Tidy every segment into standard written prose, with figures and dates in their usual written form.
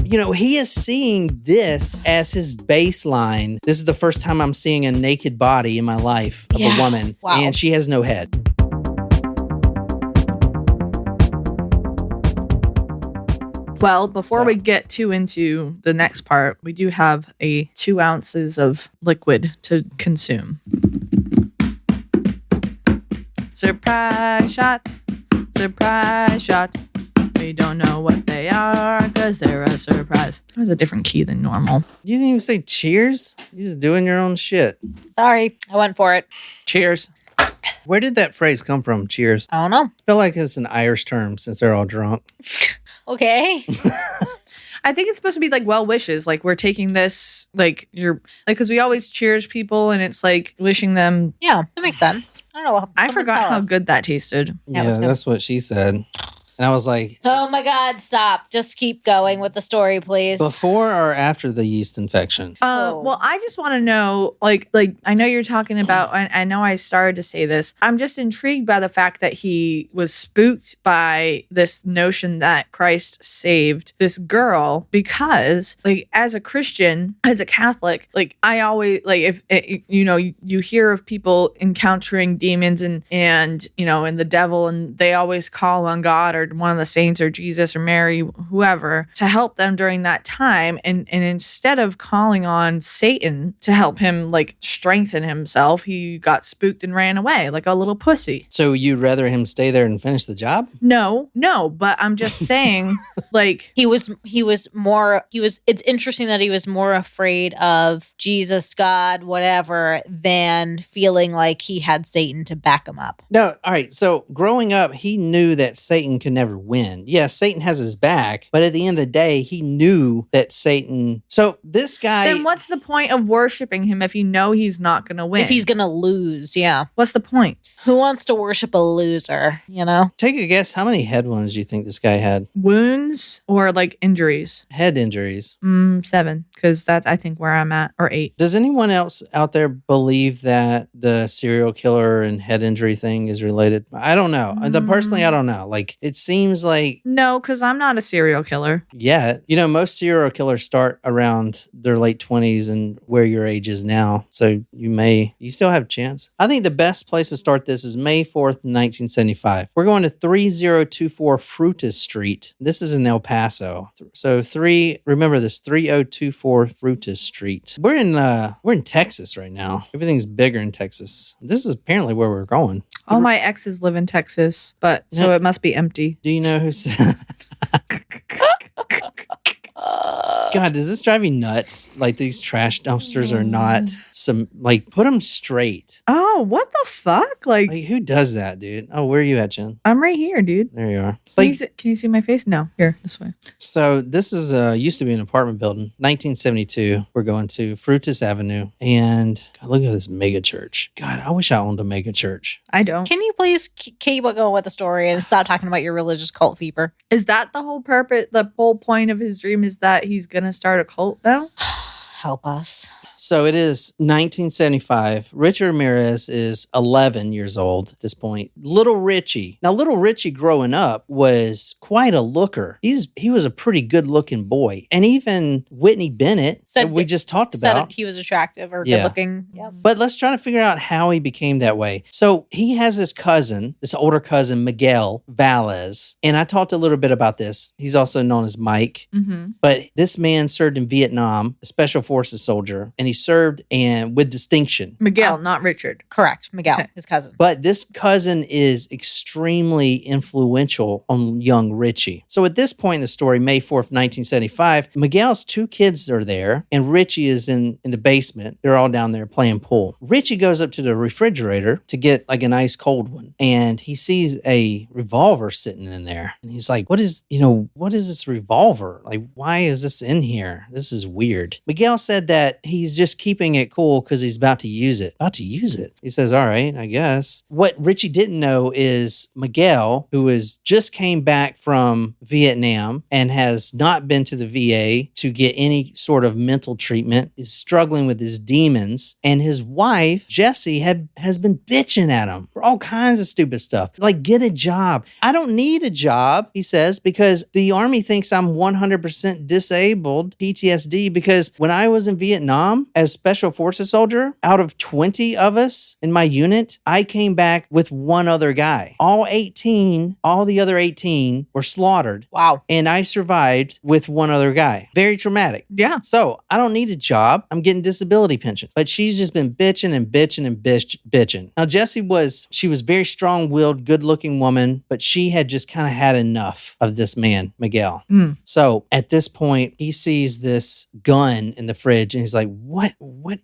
he is seeing this as his baseline. This is the first time I'm seeing a naked body in my life of a woman. Wow. And she has no head. Well, before we get too into the next part, we do have 2 ounces of liquid to consume. Surprise shot. Surprise shot. We don't know what they are because they're a surprise. That was a different key than normal. You didn't even say cheers? You're just doing your own shit. Sorry, I went for it. Cheers. Where did that phrase come from, cheers? I don't know. I feel like it's an Irish term since they're all drunk. Okay. I think it's supposed to be like well wishes. Like we're taking this, like you're like, because we always cheers people and it's like wishing them. Yeah, that makes sense. I don't know. I forgot how good that tasted. Yeah, that's what she said. And I was like, oh my God, stop. Just keep going with the story, please. Before or after the yeast infection? Well, I just want to know, like I know you're talking about, I know I started to say this. I'm just intrigued by the fact that he was spooked by this notion that Christ saved this girl because, like, as a Christian, as a Catholic, like, I always, like, if, you hear of people encountering demons and the devil, and they always call on God or one of the saints or Jesus or Mary, whoever, to help them during that time. And instead of calling on Satan to help him like strengthen himself, he got spooked and ran away like a little pussy. So you'd rather him stay there and finish the job? No, but I'm just saying, like it's interesting that he was more afraid of Jesus, God, whatever, than feeling like he had Satan to back him up. No, all right. So growing up, he knew that Satan could never win. Yeah, Satan has his back, but at the end of the day, he knew that Satan. So this guy. Then what's the point of worshiping him if you know he's not going to win? If he's going to lose, yeah. What's the point? Who wants to worship a loser, Take a guess. How many head wounds do you think this guy had? Wounds or like injuries? Head injuries. 7, because that's, I think, where I'm at, or 8. Does anyone else out there believe that the serial killer and head injury thing is related? I don't know. Personally, I don't know. Like, it seems like... No, because I'm not a serial killer. Yeah. Most serial killers start around their late 20s and where your age is now. So you still have a chance. I think the best place to start this is May 4th, 1975. We're going to 3024 Fruita Street. This is in El Paso. So remember this, 3024 Fruita Street. We're in Texas right now. Everything's bigger in Texas. This is apparently where we're going. All my exes live in Texas, but so it must be empty. Do you know who's... God, does this drive you nuts? Like, these trash dumpsters are not put them straight. Oh, what the fuck? Like, who does that, dude? Oh, where are you at, Jen? I'm right here, dude. There you are. Can you see my face? No, here, this way. So this is used to be an apartment building. 1972. We're going to Fruitas Avenue, and God, look at this mega church. God, I wish I owned a mega church. I don't. Can you please keep going with the story and stop talking about your religious cult fever? Is that the whole purpose? The whole point of his dream is that he's gonna start a cult now? Help us. So it is 1975. Richard Ramirez is 11 years old at this point. Little Richie. Now, Little Richie growing up was quite a looker. He was a pretty good looking boy. And even Whitney Bennett, that we just talked about. Said he was attractive or good looking. Yep. But let's try to figure out how he became that way. So he has this older cousin, Miguel Valles. And I talked a little bit about this. He's also known as Mike. Mm-hmm. But this man served in Vietnam, a special forces soldier, and he served with distinction. Miguel, not Richard. Correct. Miguel, his cousin. But this cousin is extremely influential on young Richie. So at this point in the story, May 4th, 1975, Miguel's 2 kids are there, and Richie is in the basement. They're all down there playing pool. Richie goes up to the refrigerator to get like an ice cold one, and he sees a revolver sitting in there. And he's like, what is this revolver? Like, why is this in here? This is weird. Miguel said that he's he's just keeping it cool because he's about to use it. About to use it. He says, all right, I guess. What Richie didn't know is Miguel, who just came back from Vietnam and has not been to the VA to get any sort of mental treatment, is struggling with his demons. And his wife, Jessie, has been bitching at him for all kinds of stupid stuff. Like, get a job. I don't need a job, he says, because the Army thinks I'm 100% disabled, PTSD, because when I was in Vietnam as Special Forces soldier, out of 20 of us in my unit, I came back with one other guy. All the other 18 were slaughtered. Wow. And I survived with one other guy. Very traumatic. Yeah. So I don't need a job. I'm getting disability pension. But she's just been bitching and bitching and bitching. Now, Jessie was very strong-willed, good-looking woman, but she had just kind of had enough of this man, Miguel. So at this point, he sees this gun in the fridge and he's like, what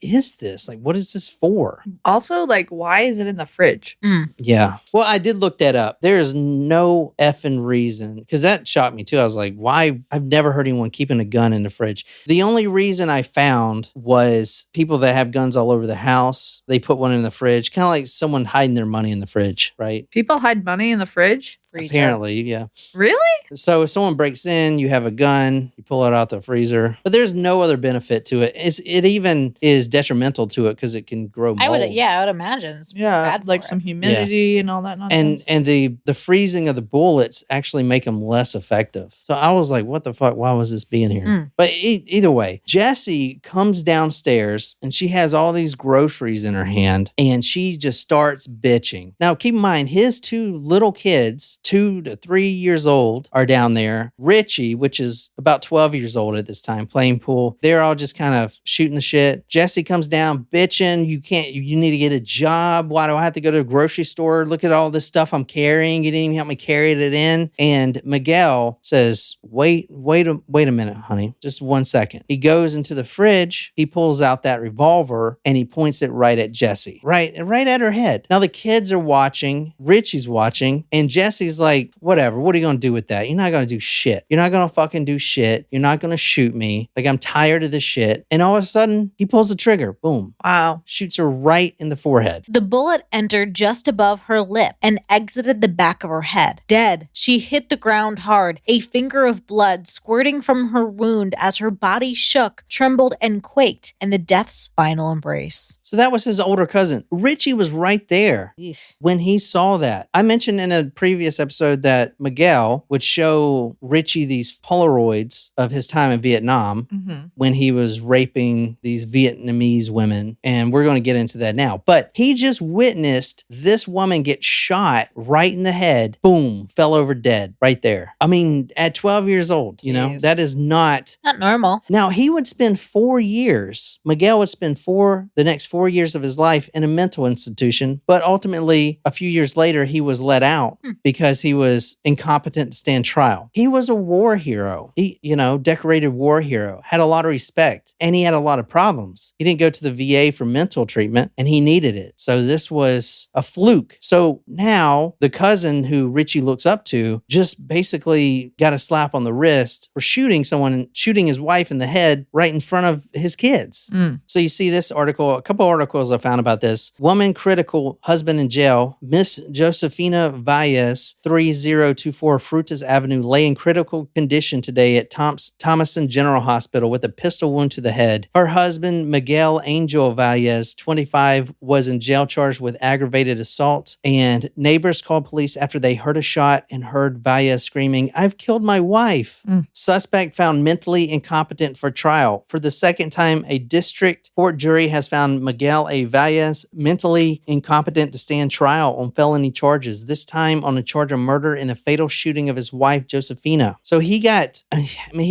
is this? Like, what is this for? Also, like, why is it in the fridge? Yeah. Well, I did look that up. There is no effing reason, because that shocked me too. I was like, why? I've never heard anyone keeping a gun in the fridge. The only reason I found was people that have guns all over the house. They put one in the fridge, kind of like someone hiding their money in the fridge, right? People hide money in the fridge? Freezer. Apparently, yeah. Really? So if someone breaks in, you have a gun, you pull it out the freezer. But there's no other benefit to it. It even is detrimental to it because it can grow mold. I would imagine. It's bad like for some it. humidity and all that nonsense. And the freezing of the bullets actually make them less effective. So I was like, what the fuck? Why was this being here? But either way, Jessie comes downstairs and she has all these groceries in her hand and she just starts bitching. Now, keep in mind, his two little kids, 2 to 3 years old, are down there. Richie, which is about 12 years old at this time, playing pool. They're all just kind of shooting the shit. Jessie comes down bitching. You need to get a job. Why do I have to go to a grocery store? Look at all this stuff I'm carrying. You didn't even help me carry it in. And Miguel says, wait a minute, honey. Just 1 second. He goes into the fridge. He pulls out that revolver and he points it right at Jessie. Right at her head. Now the kids are watching. Richie's watching. And Jessie's like, whatever. What are you going to do with that? You're not going to do shit. You're not going to fucking do shit. You're not going to shoot me. Like, I'm tired of this shit. And all of a sudden, he pulls the trigger. Boom. Wow. Shoots her right in the forehead. The bullet entered just above her lip and exited the back of her head. Dead, she hit the ground hard, a finger of blood squirting from her wound as her body shook, trembled, and quaked in the death's final embrace. So that was his older cousin. Richie was right there when he saw that. I mentioned in a previous episode that Miguel would show Richie these Polaroids of his time in Vietnam when he was raping these Vietnamese women. And we're going to get into that now. But he just witnessed this woman get shot right in the head. Boom, fell over dead right there. I mean, at 12 years old, you know, that is not normal. Now, he would spend 4 years, Miguel would spend the next 4 years of his life in a mental institution. But ultimately, a few years later, he was let out because he was incompetent to stand trial. He was a war hero. He, decorated war hero, had a lot of respect, and he had a lot of problems. He didn't go to the VA for mental treatment, and he needed it. So this was a fluke. So now the cousin who Richie looks up to just basically got a slap on the wrist for shooting his wife in the head right in front of his kids. So you see this article, a couple articles I found about this. Woman critical, husband in jail. Miss Josefina Valles, 3024 Frutas Avenue, lay in critical condition today at Thomason General Hospital with a pistol wound to the head. Her husband, Miguel Angel Valles, 25, was in jail charged with aggravated assault. And neighbors called police after they heard a shot and heard Valles screaming, "I've killed my wife." Suspect found mentally incompetent for trial. For the second time, a district court jury has found Miguel A. Valles mentally incompetent to stand trial on felony charges, this time on a charge of murder in a fatal shooting of his wife, Josefina. So he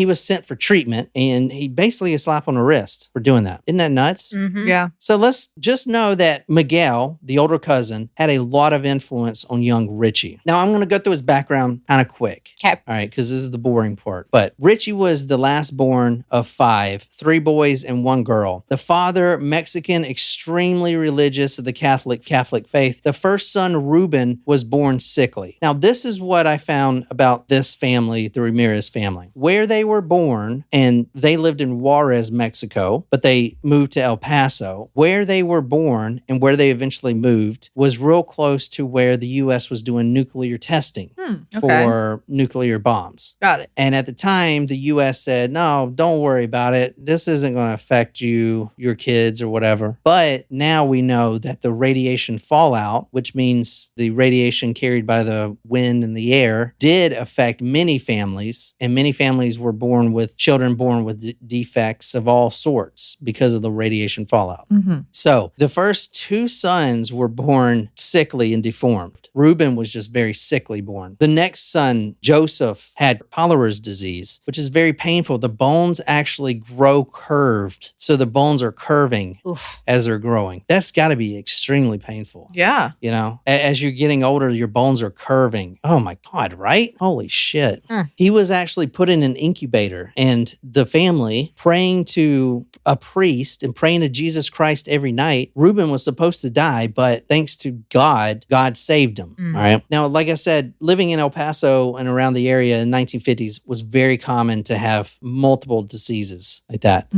was sent for treatment, and he basically a slap on the wrist for doing that. Isn't that nuts? Yeah. So let's just know that Miguel, the older cousin, had a lot of influence on young Richie. Now I'm going to go through his background kind of quick. Okay. All right, because this is the boring part. But Richie was the last born of 5, 3 boys and 1 girl. The father, Mexican, extremely religious of the Catholic faith. The first son, Reuben, was born sickly. Now, Now, this is what I found about this family, the Ramirez family, where they were born, and they lived in Juarez, Mexico, but they moved to El Paso. Where they were born and where they eventually moved was real close to where the U.S. was doing nuclear testing for nuclear bombs. Got it. And at the time, the U.S. said, no, don't worry about it. This isn't going to affect you, your kids, or whatever. But now we know that the radiation fallout, which means the radiation carried by the wind and the air, did affect many families. And many families were born with children born with defects of all sorts because of the radiation fallout. So the first two sons were born sickly and deformed. Reuben was just very sickly born. The next son, Joseph, had Ramirez disease, which is very painful. The bones actually grow curved. So the bones are curving as they're growing. That's got to be extremely painful. Yeah. You know, as you're getting older, your bones are curving. Oh my God, right? Holy shit. He was actually put in an incubator, and the family praying to a priest and praying to Jesus Christ every night. Reuben was supposed to die, but thanks to God, God saved him. All right. Now, like I said, living in El Paso and around the area in the 1950s was very common to have multiple diseases like that.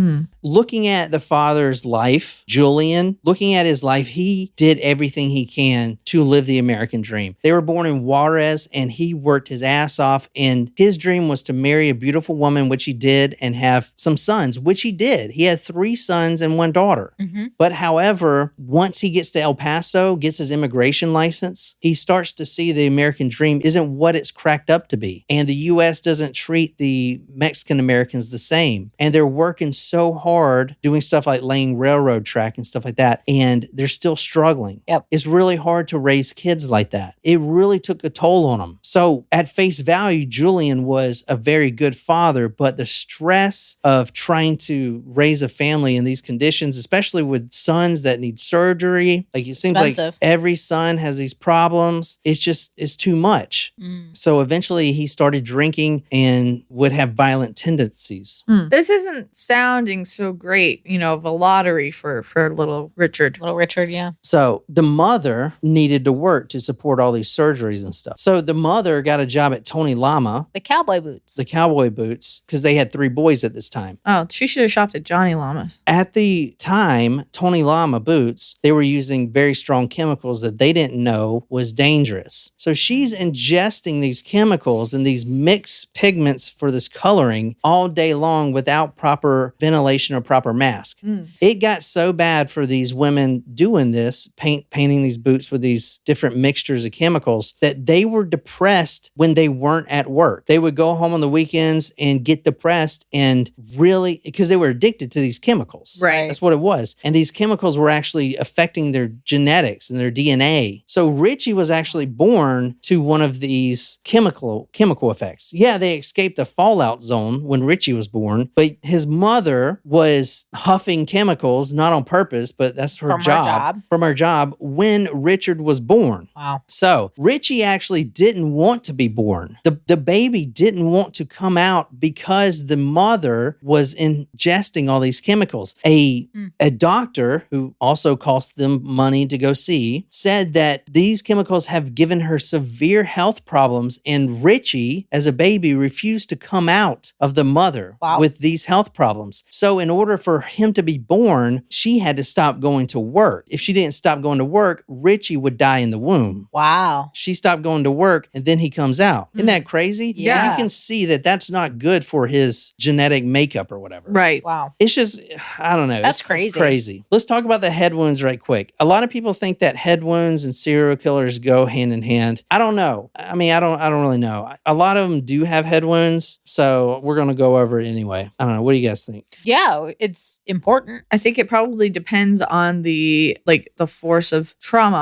Looking at the father's life, Julian, looking at his life, he did everything he can to live the American dream. They were born in Juarez, and he worked his ass off, and his dream was to marry a beautiful woman, which he did, and have some sons, which he did. He had 3 sons and 1 daughter. But however, once he gets to El Paso, gets his immigration license, he starts to see the American dream isn't what it's cracked up to be. And the U.S. doesn't treat the Mexican Americans the same. And they're working so hard doing stuff like laying railroad track and stuff like that. And they're still struggling. It's really hard to raise kids like that. It really took a toll on them. So at face value, Julian was a very good father, but the stress of trying to raise a family in these conditions, especially with sons that need surgery, like it seems like every son has these problems. It's too much. So eventually he started drinking and would have violent tendencies. This isn't sounding so great, of a lottery for little Richard. Little Richard, yeah. So the mother needed to work to support all these surgeries and stuff. So the mother got a job at Tony Lama. The cowboy boots. Because they had 3 boys at this time. Oh, she should have shopped at Johnny Lama's. At the time, Tony Lama boots, they were using very strong chemicals that they didn't know was dangerous. So she's ingesting these chemicals and these mixed pigments for this coloring all day long without proper ventilation or proper mask. It got so bad for these women doing this, painting these boots with these different mixtures of chemicals, that they were depressed when they weren't at work. They would go home on the weekends and get depressed, and really, because they were addicted to these chemicals. Right. That's what it was. And these chemicals were actually affecting their genetics and their DNA. So Richie was actually born to one of these chemical effects. Yeah, they escaped the fallout zone when Richie was born, but his mother was huffing chemicals, not on purpose, but that's her job. From her job when Richard was born. Wow. So Richie actually didn't want to be born. The baby didn't want to come out because the mother was ingesting all these chemicals. A doctor who also cost them money to go see said that these chemicals have given her severe health problems, and Richie, as a baby, refused to come out of the mother with these health problems. So in order for him to be born, she had to stop going to work. If she didn't stop going to work, Richie would die in the womb. Wow. She stopped going to work, and then he comes out. Isn't that crazy? Yeah. You can see that that's not good for his genetic makeup or whatever. Right. Wow. It's just, I don't know. That's It's crazy. crazy. Let's talk about the head wounds right quick. A lot of people think that head wounds and serial killers go hand in hand. I don't know. I mean, I don't really know. A lot of them do have head wounds, so we're going to go over it anyway. I don't know. What do you guys think? Yeah, it's important. I think it probably depends on the force of trauma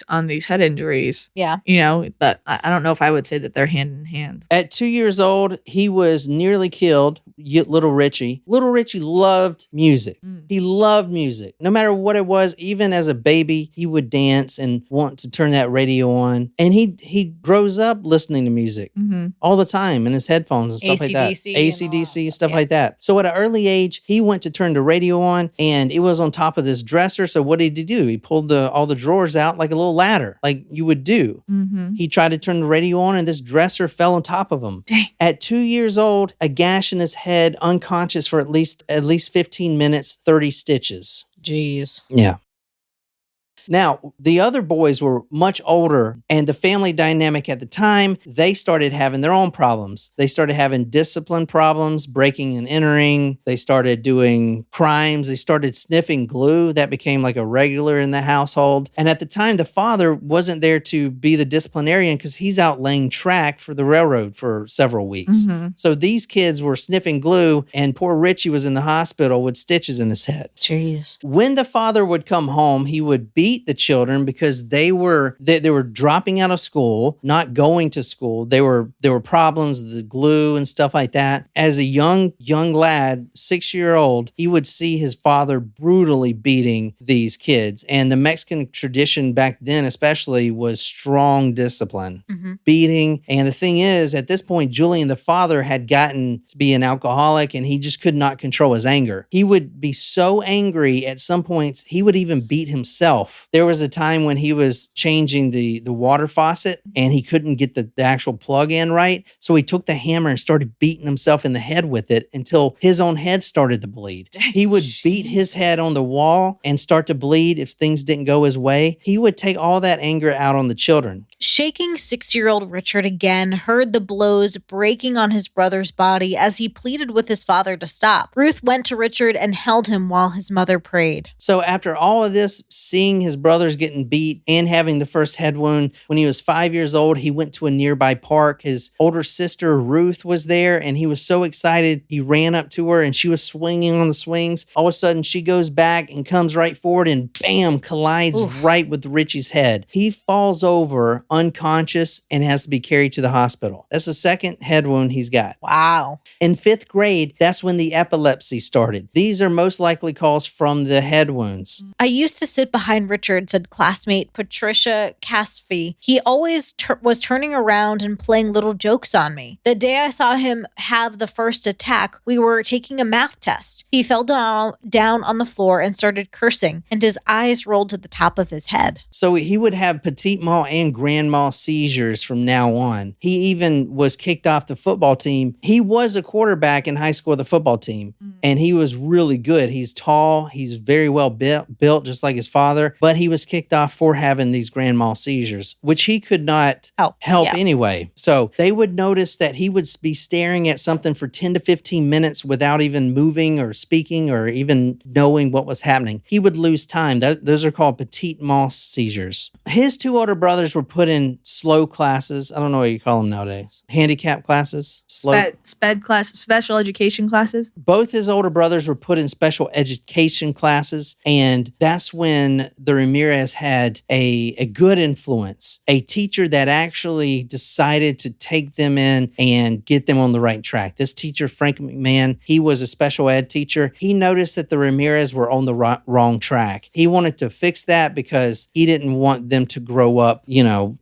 on these head injuries. Yeah. But I don't know if I would say that they're hand in hand. At 2 years old, he was nearly killed little Richie. Little Richie loved music. He loved music. No matter what it was, even as a baby, he would dance and want to turn that radio on. And he grows up listening to music all the time in his headphones and stuff like that. AC/DC, stuff like that. So at an early age, he went to turn the radio on, and it was on top of this dresser. So what did he do? He pulled all the drawers out like a little ladder, like you would do. He tried to turn the radio on, and this dresser fell on top of him. Dang. At 2 years old, a gash in his head, unconscious for at least 15 minutes, 30 stitches. Jeez. Yeah. Now, the other boys were much older, and the family dynamic at the time, they started having their own problems. They started having discipline problems, breaking and entering. They started doing crimes. They started sniffing glue. That became like a regular in the household. And at the time, the father wasn't there to be the disciplinarian because he's out laying track for the railroad for several weeks. So these kids were sniffing glue, and poor Richie was in the hospital with stitches in his head. Jeez. When the father would come home, he would beat the children because they were dropping out of school, not going to school. There were problems with the glue and stuff like that. As a young lad, 6-year-old, he would see his father brutally beating these kids. And the Mexican tradition back then especially was strong discipline, beating. And the thing is, at this point, Julian, the father, had gotten to be an alcoholic, and he just could not control his anger. He would be so angry at some points, he would even beat himself. There was a time when he was changing the water faucet, and he couldn't get the actual plug in right. So he took the hammer and started beating himself in the head with it until his own head started to bleed. He would beat his head on the wall and start to bleed if things didn't go his way. He would take all that anger out on the children. Shaking 6-year-old Richard again heard the blows breaking on his brother's body as he pleaded with his father to stop. Ruth went to Richard and held him while his mother prayed. So after all of this, seeing his brothers getting beat and having the first head wound, when he was 5 years old, he went to a nearby park. His older sister, Ruth, was there, and he was so excited. He ran up to her, and she was swinging on the swings. All of a sudden, she goes back and comes right forward and bam, collides right with Richie's head. He falls over unconscious and has to be carried to the hospital. That's the second head wound he's got. Wow. In 5th grade, that's when the epilepsy started. These are most likely caused from the head wounds. I used to sit behind Richard, said classmate Patricia Casfy. He always was turning around and playing little jokes on me. The day I saw him have the first attack, we were taking a math test. He fell down on the floor and started cursing, and his eyes rolled to the top of his head. So he would have petit mal and grand mal seizures from now on. He even was kicked off the football team. He was a quarterback in high school of the football team, and he was really good. He's tall. He's very well built, just like his father, but he was kicked off for having these grand mal seizures, which he could not help anyway. So they would notice that he would be staring at something for 10 to 15 minutes without even moving or speaking or even knowing what was happening. He would lose time. Those are called petit mal seizures. His 2 older brothers were put in slow classes. I don't know what you call them nowadays. Handicap classes? Sped class, special education classes. Both his older brothers were put in special education classes, and that's when the Ramirez had a good influence, a teacher that actually decided to take them in and get them on the right track. This teacher, Frank McMahon, he was a special ed teacher. He noticed that the Ramirez were on the wrong track. He wanted to fix that because he didn't want them to grow up,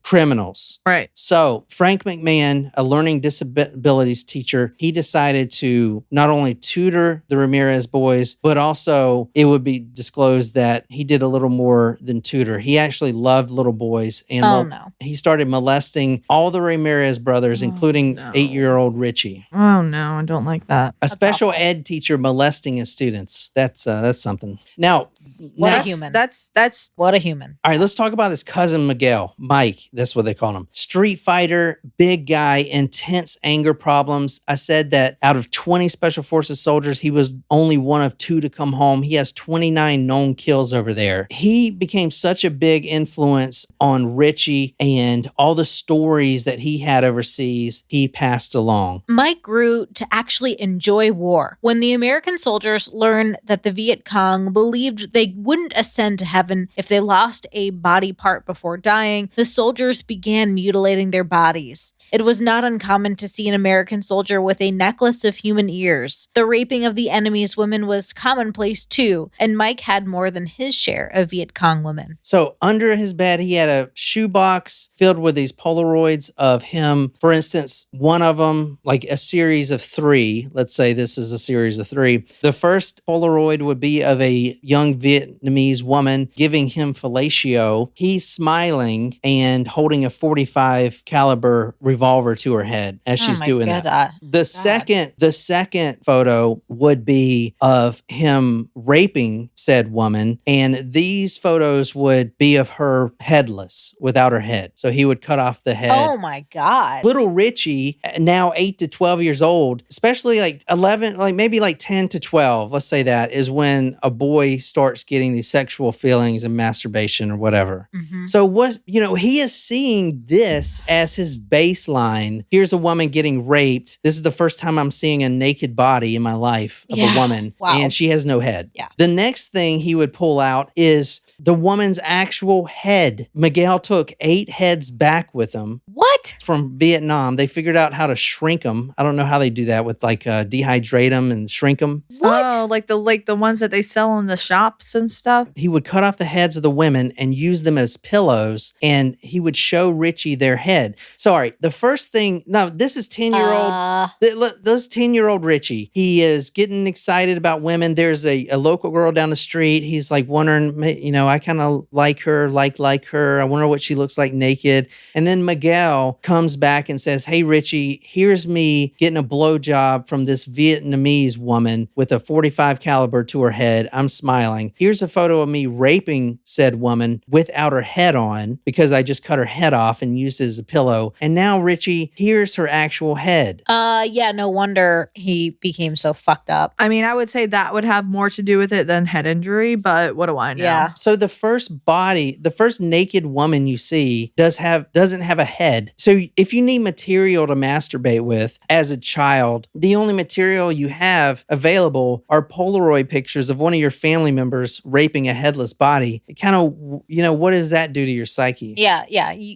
criminals. Right. So Frank McMahon, a learning disabilities teacher, he decided to not only tutor the Ramirez boys, but also it would be disclosed that he did a little more than tutor. He actually loved little boys, and he started molesting all the Ramirez brothers, including 8-year-old Richie. Oh no, I don't like that. A special ed teacher molesting his students. That's something. Now, what a human. That's what a human. All right, let's talk about his cousin Miguel, Mike. That's what they call him. Street fighter, big guy, intense anger problems. I said that out of 20 Special Forces soldiers, he was only one of 2 to come home. He has 29 known kills over there. He became such a big influence on Richie, and all the stories that he had overseas, he passed along. Mike grew to actually enjoy war. When the American soldiers learned that the Viet Cong believed they they wouldn't ascend to heaven if they lost a body part before dying, the soldiers began mutilating their bodies. It was not uncommon to see an American soldier with a necklace of human ears. The raping of the enemy's women was commonplace too, and Mike had more than his share of Viet Cong women. So under his bed, he had a shoebox filled with these Polaroids of him. For instance, one of them, like a series of 3. Let's say this is a series of 3. The first Polaroid would be of a young Vietnamese woman giving him fellatio. He's smiling and holding a 45 caliber revolver to her head as she's doing that. The second photo would be of him raping said woman, and these photos would be of her headless, without her head. So he would cut off the head. Oh my God. Little Richie, now 8 to 12 years old, especially like 11, like maybe like 10 to 12, let's say that, is when a boy starts getting these sexual feelings and masturbation or whatever. Mm-hmm. So he is seeing this as his baseline. Here's a woman getting raped. This is the first time I'm seeing a naked body in my life of a woman. Wow. And she has no head. Yeah. The next thing he would pull out is the woman's actual head. Miguel took 8 heads back with him. What? From Vietnam. They figured out how to shrink them. I don't know how they do that with like dehydrate them and shrink them. What? Oh, like the ones that they sell in the shops and stuff. He would cut off the heads of the women and use them as pillows, and he would show Richie their head. Sorry, the first thing, no, this is 10-year-old, this 10-year-old Richie. He is getting excited about women. There's a local girl down the street. He's like wondering, I kind of like her. I wonder what she looks like naked. And then Miguel comes back and says, hey, Richie, here's me getting a blowjob from this Vietnamese woman with a 45 caliber to her head. I'm smiling. Here's a photo of me raping said woman without her head on because I just cut her head off and used it as a pillow. And now, Richie, here's her actual head. Yeah, no wonder he became so fucked up. I mean, I would say that would have more to do with it than head injury, but what do I know? Yeah. So the first naked woman you see doesn't have a head. So if you need material to masturbate with as a child, the only material you have available are Polaroid pictures of one of your family members raping a headless body. It kind of, what does that do to your psyche? Yeah,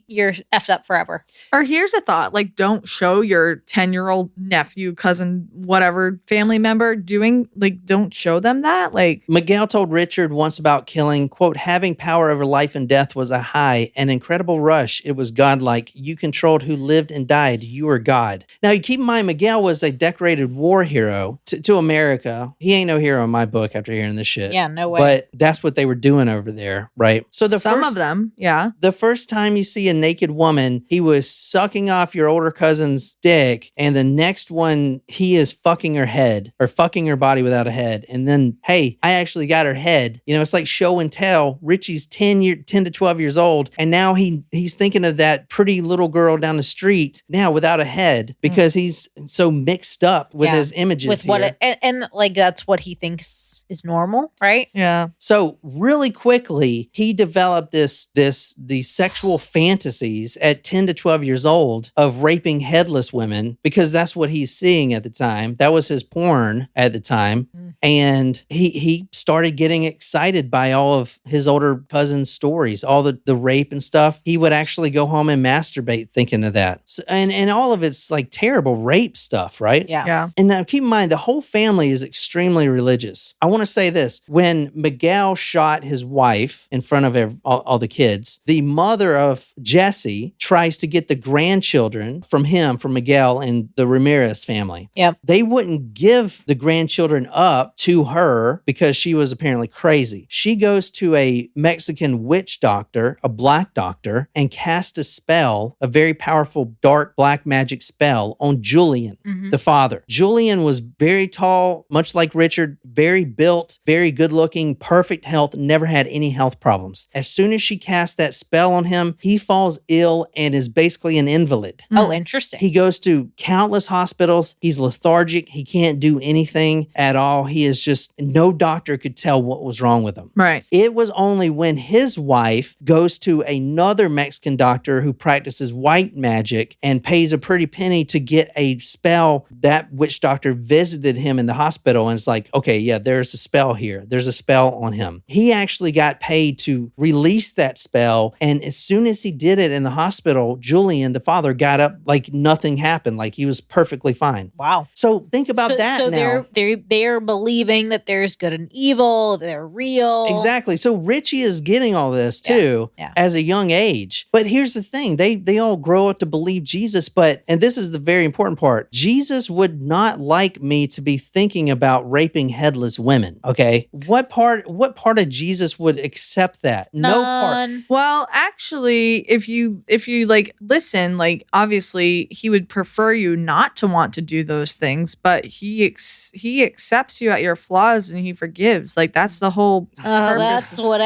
you're effed up forever. Or here's a thought, like don't show your 10-year-old nephew, cousin, whatever family member doing, like don't show them that. Like Miguel told Richard once about killing, quote, having power over life and death was a high, an incredible rush. It was godlike. You controlled who lived and died. You were God. Now, you keep in mind, Miguel was a decorated war hero to America. He ain't no hero in my book after hearing this shit. Yeah, no way. But that's what they were doing over there, right? So some of them, yeah. The first time you see a naked woman, he was sucking off your older cousin's dick, and the next one, he is fucking her head or fucking her body without a head. And then, hey, I actually got her head. It's like show and tell. Richie's 10 to 12 years old, and now he's thinking of that pretty little girl down the street now without a head because he's so mixed up with his images with here. And like that's what he thinks is normal, right? Yeah. So really quickly, he developed these sexual fantasies at 10 to 12 years old of raping headless women because that's what he's seeing at the time. That was his porn at the time. And he started getting excited by all of his older cousin's stories, all the rape and stuff. He would actually go home and masturbate thinking of that. So, and all of it's like terrible rape stuff, right? Yeah. And now keep in mind, the whole family is extremely religious. I want to say this. When Miguel shot his wife in front of all the kids, the mother of Jesse tries to get the grandchildren from Miguel and the Ramirez family. Yep. They wouldn't give the grandchildren up to her because she was apparently crazy. She goes to a Mexican witch doctor, a black doctor, and casts a spell, a very powerful dark black magic spell on Julian, the father. Julian was very tall, much like Richard, very built, very good looking, perfect health, never had any health problems. As soon as she cast that spell on him, he falls ill and is basically an invalid. Oh, interesting. He goes to countless hospitals. He's lethargic. He can't do anything at all. He is just no doctor could tell what was wrong with him. Right. It was only when his wife goes to another Mexican doctor who practices white magic and pays a pretty penny to get a spell, that witch doctor visited him in the hospital and it's like, okay, yeah, there's a spell here. There's a spell on him. He actually got paid to release that spell. And as soon as he did it in the hospital, Julian, the father, got up like nothing happened. Like he was perfectly fine. Wow. So think about that so now. they're believing that there's good and evil, they're real. Exactly. So Richie is getting all this too as a young age. But here's the thing. They all grow up to believe Jesus, and this is the very important part, Jesus would not like me to be thinking about raping headless women. Okay. What part of Jesus would accept that? No part. Well, actually, if you like listen, like obviously he would prefer you not to want to do those things, but he accepts you at your flaws and he forgives. Like that's the whole purpose. That's what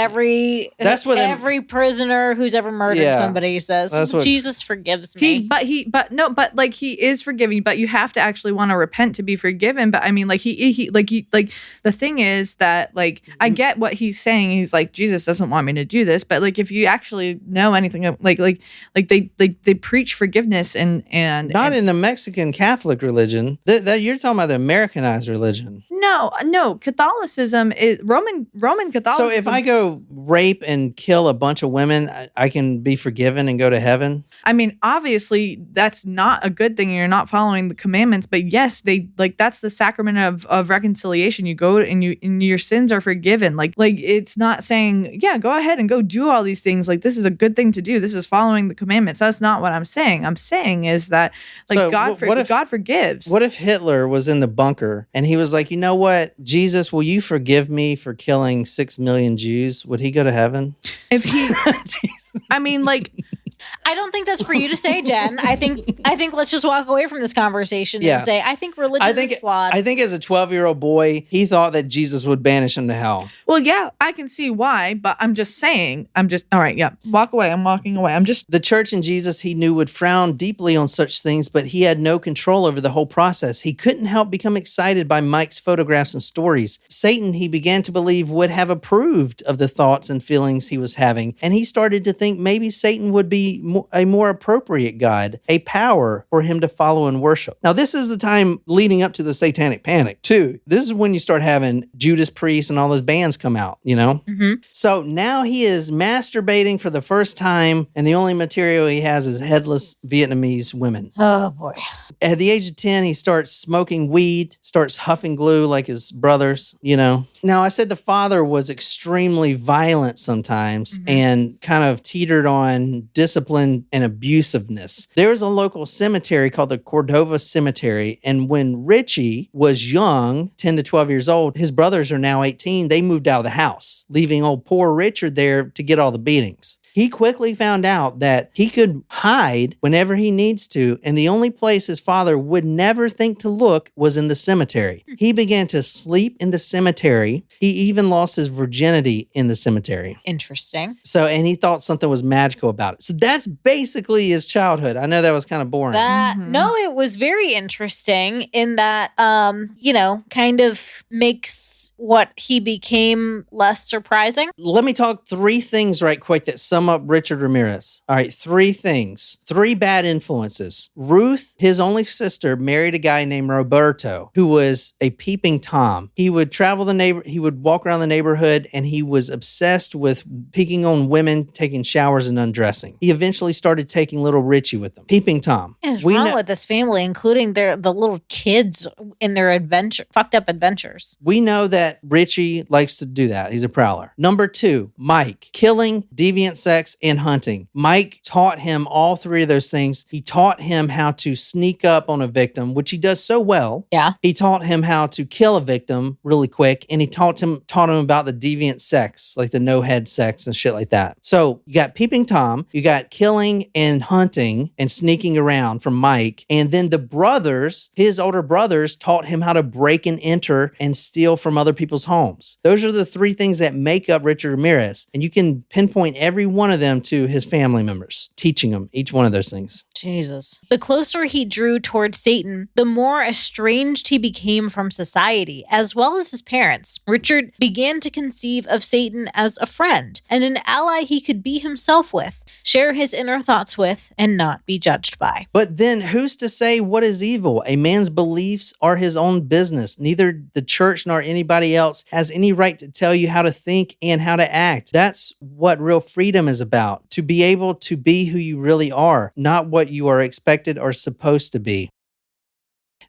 every prisoner who's ever murdered somebody says. Jesus forgives me. He is forgiving, but you have to actually want to repent to be forgiven. But I mean, like the thing is that like I get what he's saying. He's like, Jesus doesn't want me to do this, but like if you actually know anything, like they preach forgiveness and not in the Mexican Catholic religion. That you're talking about the Americanized religion. No, Catholicism is Roman Catholicism. So if I go rape and kill a bunch of women, I can be forgiven and go to heaven? I mean, obviously that's not a good thing and you're not following the commandments, but yes, they like that's the sacrament of reconciliation. You go and your sins are forgiven. Like it's not saying, yeah, go ahead and go do all these things. Like this is a good thing to do. This is following the commandments. That's not what I'm saying. I'm saying is that like so God forgives. What if Hitler was in the bunker and he was like, you know what, Jesus, will you forgive me for killing 6 million Jews? Would he go to heaven? If he, I mean, like, I don't think that's for you to say, Jen. I think let's just walk away from this conversation and say, I think religion is flawed. I think as a 12-year-old boy, he thought that Jesus would banish him to hell. Well, yeah, I can see why, but I'm just saying, all right, yeah, walk away. I'm walking away. The church and Jesus he knew would frown deeply on such things, but he had no control over the whole process. He couldn't help become excited by Mike's photographs and stories. Satan, he began to believe, would have approved of the thoughts and feelings he was having, and he started to think maybe Satan would be a more appropriate God, a power for him to follow and worship. Now, this is the time leading up to the Satanic Panic, too. This is when you start having Judas Priest and all those bands come out, you know? Mm-hmm. So now he is masturbating for the first time, and the only material he has is headless Vietnamese women. Oh, boy. At the age of 10, he starts smoking weed, starts huffing glue like his brothers, you know? Now, I said the father was extremely violent sometimes and kind of teetered on discipline and abusiveness. There was a local cemetery called the Cordova Cemetery, and when Richie was young, 10 to 12 years old, his brothers are now 18, they moved out of the house, leaving old poor Richard there to get all the beatings. He quickly found out that he could hide whenever he needs to, and the only place his father would never think to look was in the cemetery. He began to sleep in the cemetery. He even lost his virginity in the cemetery. Interesting. So, and he thought something was magical about it. So that's basically his childhood. I know that was kind of boring. No, it was very interesting in that, kind of makes what he became less surprising. Let me talk 3 things right quick that sum up Richard Ramirez. All right, 3 things. 3 bad influences. Ruth, his only sister, married a guy named Roberto, who was a peeping Tom. He would he would walk around the neighborhood, and he was obsessed with peeking on women, taking showers and undressing. He eventually started taking little Richie with him. Peeping Tom. What's wrong with this family, including the little kids in their fucked up adventures? We know that Richie likes to do that. He's a prowler. Number 2, Mike. Killing, deviant sex, and hunting. Mike taught him all 3 of those things. He taught him how to sneak up on a victim, which he does so well. Yeah. He taught him how to kill a victim really quick, and he taught him about the deviant sex, like the no-head sex and shit like that. So you got Peeping Tom, you got killing and hunting and sneaking around from Mike, and then the brothers, his older brothers, taught him how to break and enter and steal from other people's homes. Those are the 3 things that make up Richard Ramirez, and you can pinpoint every one of them to his family members, teaching them each one of those things. Jesus. The closer he drew towards Satan, the more estranged he became from society, as well as his parents. Richard began to conceive of Satan as a friend and an ally he could be himself with, share his inner thoughts with, and not be judged by. But then who's to say what is evil? A man's beliefs are his own business. Neither the church nor anybody else has any right to tell you how to think and how to act. That's what real freedom is about, to be able to be who you really are, not what you are expected or supposed to be.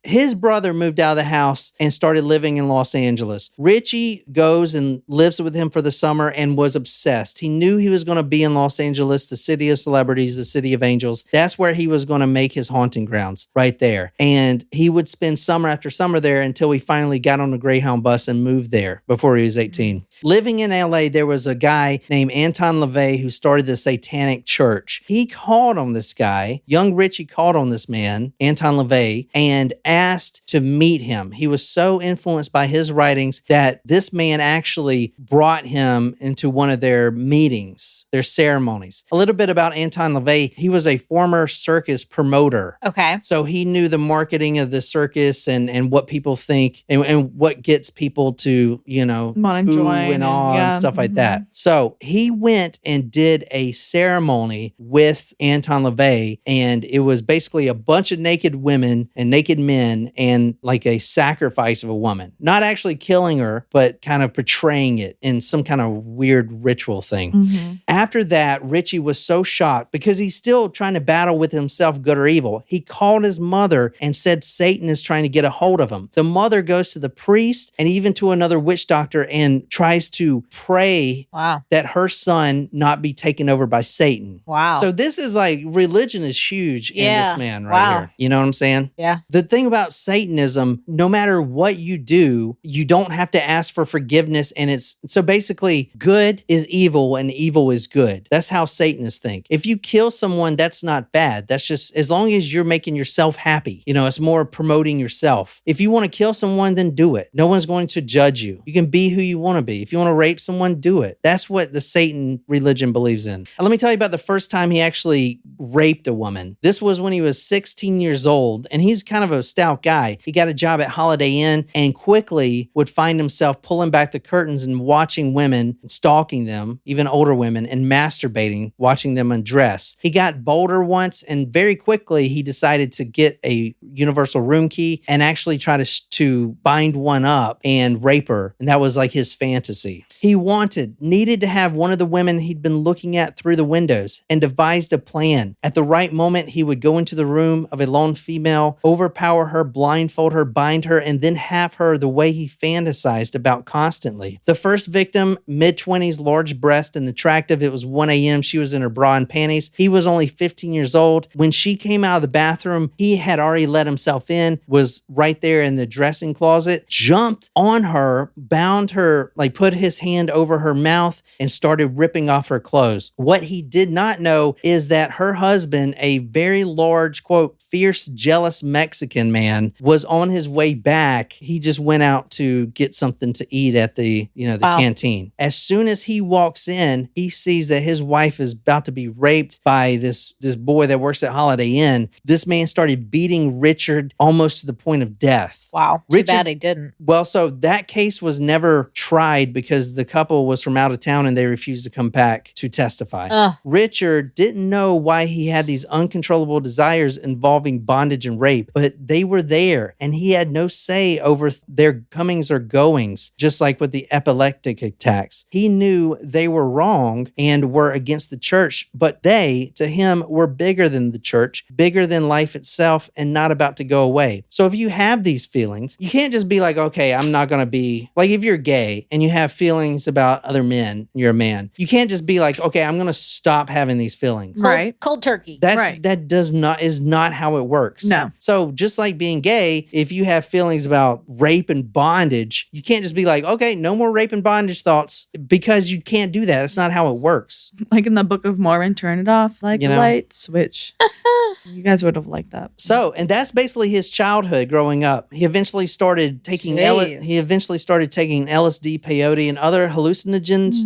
His brother moved out of the house and started living in Los Angeles. Richie goes and lives with him for the summer and was obsessed. He knew he was going to be in Los Angeles, the city of celebrities, the city of angels. That's where he was going to make his haunting grounds, right there. And he would spend summer after summer there until he finally got on a Greyhound bus and moved there before he was 18. Living in LA, there was a guy named Anton LaVey who started the Satanic Church. He called on this guy, young Richie called on this man, Anton LaVey, and asked to meet him. He was so influenced by his writings that this man actually brought him into one of their meetings, their ceremonies. A little bit about Anton LaVey. He was a former circus promoter. Okay. So he knew the marketing of the circus and what people think and what gets people to, Want to ooh join and awe and stuff like that. So he went and did a ceremony with Anton LaVey, and it was basically a bunch of naked women and naked men and like a sacrifice of a woman. Not actually killing her, but kind of portraying it in some kind of weird ritual thing. After that, Richie was so shocked because he's still trying to battle with himself, good or evil. He called his mother and said Satan is trying to get a hold of him. The mother goes to the priest and even to another witch doctor and tries to pray that her son not be taken over by Satan. Wow. So this is like, religion is huge in this man right here. You know what I'm saying? Yeah. The thing about Satanism, no matter what you do, you don't have to ask for forgiveness. And it's so basically good is evil and evil is good. That's how Satanists think. If you kill someone, that's not bad. That's just as long as you're making yourself happy. It's more promoting yourself. If you want to kill someone, then do it. No one's going to judge you. You can be who you want to be. If you want to rape someone, do it. That's what the Satan religion believes in. And let me tell you about the first time he actually raped a woman. This was when he was 16 years old, and he's kind of a stout guy. He got a job at Holiday Inn and quickly would find himself pulling back the curtains and watching women, stalking them, even older women, and masturbating, watching them undress. He got bolder once, and very quickly he decided to get a universal room key and actually try to bind one up and rape her. And that was like his fantasy. He needed to have one of the women he'd been looking at through the windows and devised a plan. At the right moment, he would go into the room of a lone female, overpower her, blindfold her, bind her, and then have her the way he fantasized about constantly. The first victim, mid-20s, large breast and attractive. It was 1 a.m. She was in her bra and panties. He was only 15 years old. When she came out of the bathroom, he had already let himself in, was right there in the dressing closet, jumped on her, bound her, put his hand over her mouth and started ripping off her clothes. What he did not know is that her husband, a very large, quote, fierce, jealous Mexican man, was on his way back. He just went out to get something to eat at the canteen. As soon as he walks in, he sees that his wife is about to be raped by this boy that works at Holiday Inn. This man started beating Richard almost to the point of death. Wow. Too bad he didn't. Well, so that case was never tried because the couple was from out of town and they refused to come back to testify. Richard didn't know why he had these uncontrollable desires involving bondage and rape, but they were there and he had no say over their comings or goings, just like with the epileptic attacks. He knew they were wrong and were against the church, but they, to him, were bigger than the church, bigger than life itself, and not about to go away. So if you have these feelings, you can't just be like, okay, I'm not going to be, like if you're gay and you have feelings about other men, you're a man, you can't just be like, okay, I'm going to stop having these feelings. Right. Cold turkey. That is not how it works. No. So just like being gay, if you have feelings about rape and bondage, you can't just be like, okay, no more rape and bondage thoughts, because you can't do that. That's not how it works. Like in the Book of Mormon, turn it off like a light switch. You guys would have liked that. So, and that's basically his childhood growing up. He eventually started taking LSD, peyote, and other hallucinogens.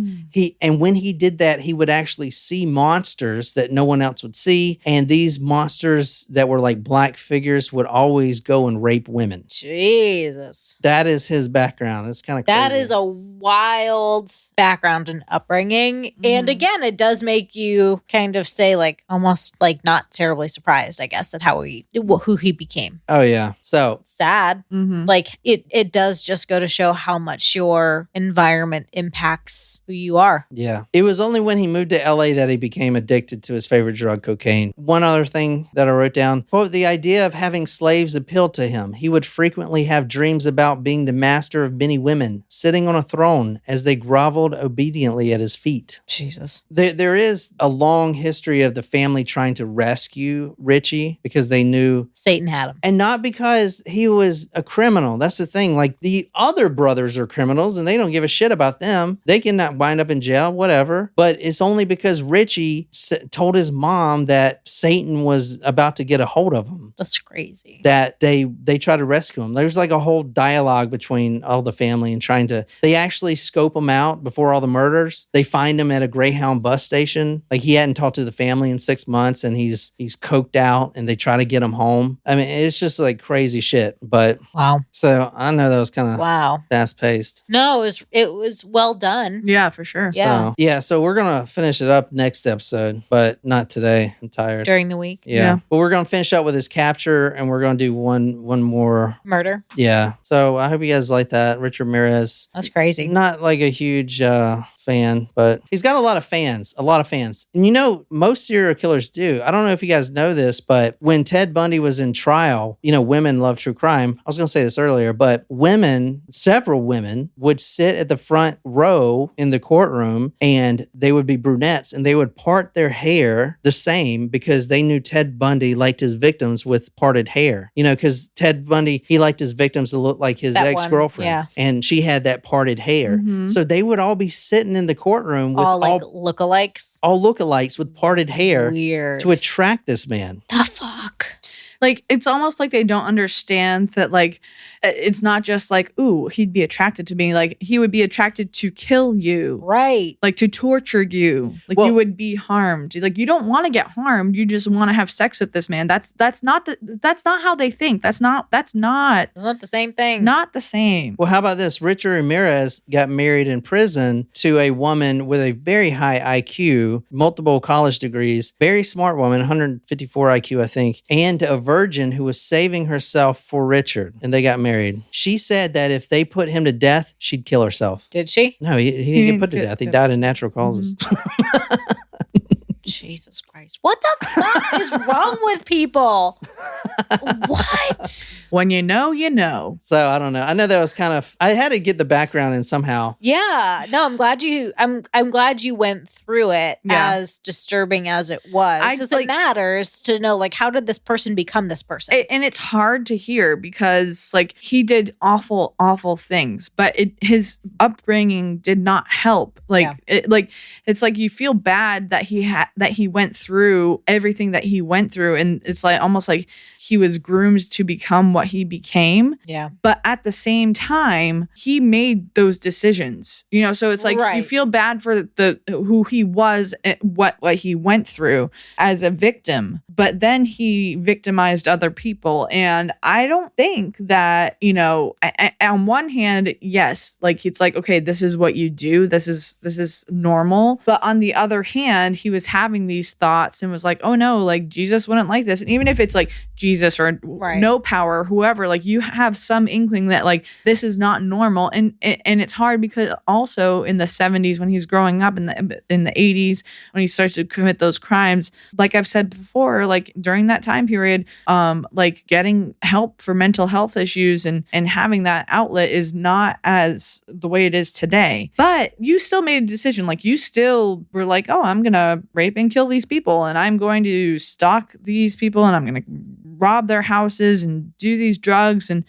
And when he did that, he would actually see monsters that no one else would see. And these monsters that were like black figures would always go and rape women. Jesus. That is his background. It's kind of crazy. That is a wild background and upbringing. And again, it does make you kind of say, like, almost like not terribly surprised, I guess, at who he became. Oh, yeah. So sad. Like, it does just go to show how much your environment impacts who you are. yeah. It was only when he moved to LA that he became addicted to his favorite drug, cocaine. One other thing that I wrote down, quote, the idea of having slaves appealed to him. He would frequently have dreams about being the master of many women, sitting on a throne as they groveled obediently at his feet. Jesus. There is a long history of the family trying to rescue Richie because they knew Satan had him. and not because he was a criminal. That's the thing. Like, the other brothers are criminals and they don't give a shit about them. They can not wind up in jail, whatever. But it's only because Richie told his mom that Satan was about to get a hold of him That's crazy. that they try to rescue him. There's like a whole dialogue between all the family and they actually scope him out before all the murders. They find him at a Greyhound bus station. Like, he hadn't talked to the family in 6 months and he's coked out and they try to get him home. I mean, it's just like crazy shit. But Wow. so I know that was kind of Wow. fast paced. No, it was well done. Yeah, for sure. Yeah. So we're going to finish it up next episode, but not today. I'm tired. During the week. Yeah. But we're going to finish up with his capture and we're going to do one more. Murder. Yeah. So I hope you guys like that. Richard Ramirez. That's crazy. Not like a huge fan, but he's got a lot of fans. And most serial killers do. I don't know if you guys know this, but when Ted Bundy was in trial, women love true crime. I was going to say this earlier, but several women would sit at the front row in the courtroom and they would be brunettes and they would part their hair the same because they knew Ted Bundy liked his victims with parted hair. Because Ted Bundy, he liked his victims to look like his That ex-girlfriend. one, yeah. And she had that parted hair. So they would all be sitting in the courtroom with all like lookalikes. all lookalikes with parted hair Weird. to attract this man. The fuck? Like, it's almost like they don't understand that, like, it's not just like, ooh, he'd be attracted to me. Like, he would be attracted to kill you. Right. Like, to torture you. Like, you would be harmed. Like, you don't want to get harmed. You just want to have sex with this man. That's not how they think. That's not It's not the same thing. not the same. Well, how about this? Richard Ramirez got married in prison to a woman with a very high IQ, multiple college degrees, very smart woman, 154 IQ, I think, and a virgin who was saving herself for Richard. And they got married. She said that if they put him to death, she'd kill herself. Did she? No, he didn't get put to death. He died in natural causes. Jesus Christ. What the fuck is wrong with people? What? When you know, you know. So I don't know. I know that was kind of, I had to get the background in somehow. Yeah. No, I'm glad you went through it as disturbing as it was. Because it matters to know, like, how did this person become this person? And it's hard to hear because, like, he did awful, awful things, but his upbringing did not help. Like, it's like you feel bad that he went through everything that he went through, and it's like almost like he was groomed to become what he became. Yeah. But at the same time, he made those decisions. So it's like you feel bad for who he was, what he went through as a victim. But then he victimized other people, and I don't think that on one hand, yes, like it's like, okay, this is what you do. This is normal. But on the other hand, he was having these thoughts and was like, oh no, like Jesus wouldn't like this. And even if it's like Jesus or no power, whoever, like you have some inkling that like this is not normal. And it's hard because also in the 70s when he's growing up, in the 80s when he starts to commit those crimes, like I've said before, like during that time period, like getting help for mental health issues and having that outlet is not as the way it is today. But you still made a decision. Like you still were like, oh, I'm gonna rape and kill these people, and I'm going to stalk these people, and I'm gonna rob their houses and do these drugs and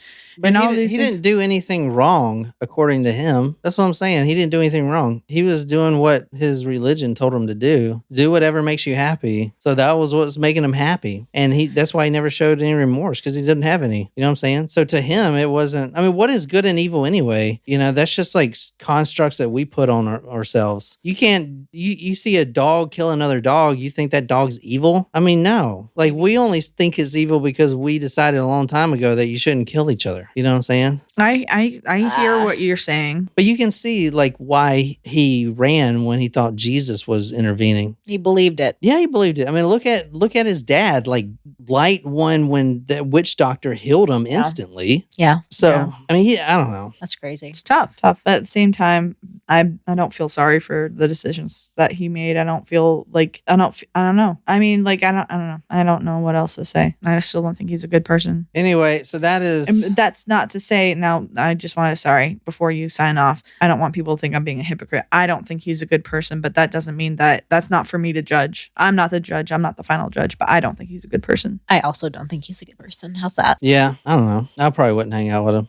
all these he things. didn't do anything wrong, according to him. That's what I'm saying. He didn't do anything wrong. He was doing what his religion told him to do. Do whatever makes you happy. So that was what's making him happy. And that's why he never showed any remorse, because he didn't have any. You know what I'm saying? So to him, it wasn't, I mean, what is good and evil anyway? You know, that's just like constructs that we put on ourselves. You can't, you see a dog kill another dog, you think that dog's evil? I mean, no. Like, we only think it's evil because we decided a long time ago that you shouldn't kill each other. You know what I'm saying? I hear what you're saying. But you can see like why he ran when he thought Jesus was intervening. He believed it. Yeah, he believed it. I mean, look at his dad, like light one when the witch doctor healed him instantly. Yeah. So, Yeah. I mean, I don't know. That's crazy. It's tough. But at the same time, I don't feel sorry for the decisions that he made. I don't feel like I don't know. I mean, like I don't know. I don't know what else to say. I still don't think he's a good person. Anyway, so that is. And that's not to say. Now, I just want to before you sign off. I don't want people to think I'm being a hypocrite. I don't think he's a good person, but that doesn't mean that's not for me to judge. I'm not the judge. I'm not the final judge, but I don't think he's a good person. I also don't think he's a good person. How's that? Yeah, I don't know. I probably wouldn't hang out with him.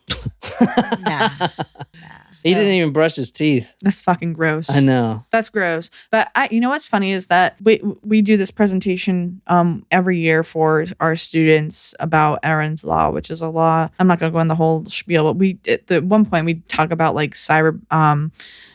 Nah. He didn't even brush his teeth. That's fucking gross. I know. That's gross. But you know what's funny is that we do this presentation every year for our students about Aaron's Law, which is a law. I'm not going to go in the whole spiel, but at one point we talk about like cyber,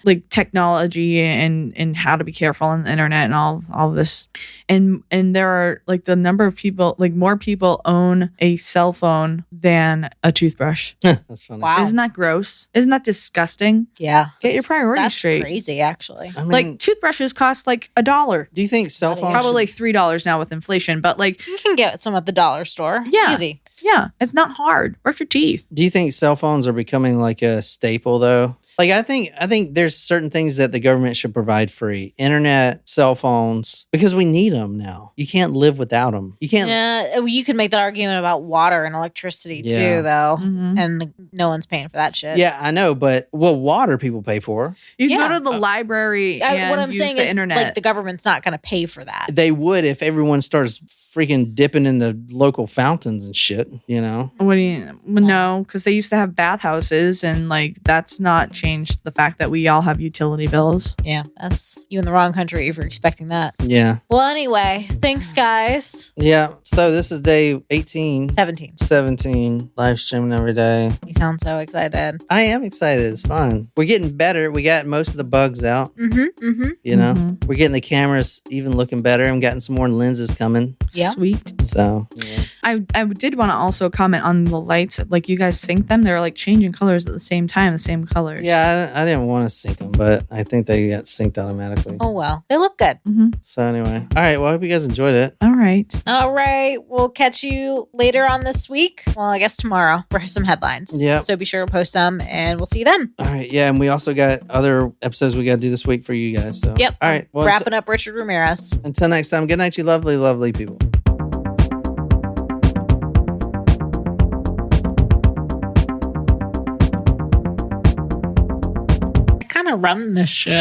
like technology and how to be careful on the internet and all of this. And there are like the number of people, like more people own a cell phone than a toothbrush. That's funny. Wow. Isn't that gross? Isn't that disgusting? Yeah. Get your priorities That's straight. crazy, actually. I mean, Like toothbrushes cost like $1. do you think cell phones Probably like should- $3 now with inflation, but like, You can get some at the dollar store. Yeah. Easy. yeah, it's not hard. Brush your teeth. Do you think cell phones are becoming like a staple though? Like I think there's certain things that the government should provide free. Internet, cell phones, because we need them now. You can't live without them. You can't. Yeah, you could make that argument about water and electricity Yeah. too, though. Mhm. And no one's paying for that shit. Yeah, I know, but what water people pay for? You can Yeah. go to the library and what I'm use saying the is, internet. like, the government's not going to pay for that. They would if everyone starts freaking dipping in the local fountains and shit, you know? What do you? No, because they used to have bathhouses, and like that's not changed the fact that we all have utility bills. Yeah, that's you in the wrong country if you're expecting that. Yeah. Well, anyway, thanks, guys. Yeah. So this is day 18, 17. 17, live streaming every day. You sound so excited. I am excited. It's fun. We're getting better. We got most of the bugs out, you know? Mhm. We're getting the cameras even looking better. I'm getting some more lenses coming. Yeah. Sweet. So, yeah. I did want to also comment on the lights. Like you guys sync them; they're like changing colors at the same time, the same colors. Yeah, I didn't want to sync them, but I think they got synced automatically. Oh, well. They look good. So anyway, all right. Well, I hope you guys enjoyed it. All right. All right. We'll catch you later on this week. Well, I guess tomorrow for some headlines. Yeah. So be sure to post them and we'll see you then. All right. Yeah, and we also got other episodes we got to do this week for you guys. So Yep. All right. Well, Wrapping up Richard Ramirez. until next time. Good night, you lovely, lovely people. I kind of run this shit.